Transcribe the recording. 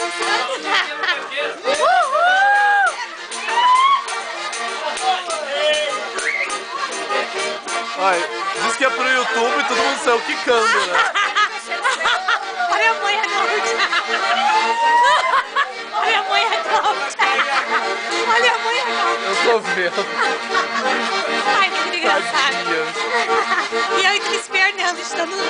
dançando. Ai, diz que é pro YouTube e todo mundo saiu quicando, né? Olha a mãe, a Cláudia. Olha a mãe, a Cláudia. Olha a mãe, a Cláudia. Eu tô vendo. Ai, que engraçado. Tadinha. E eu e Cris Fernando estamos no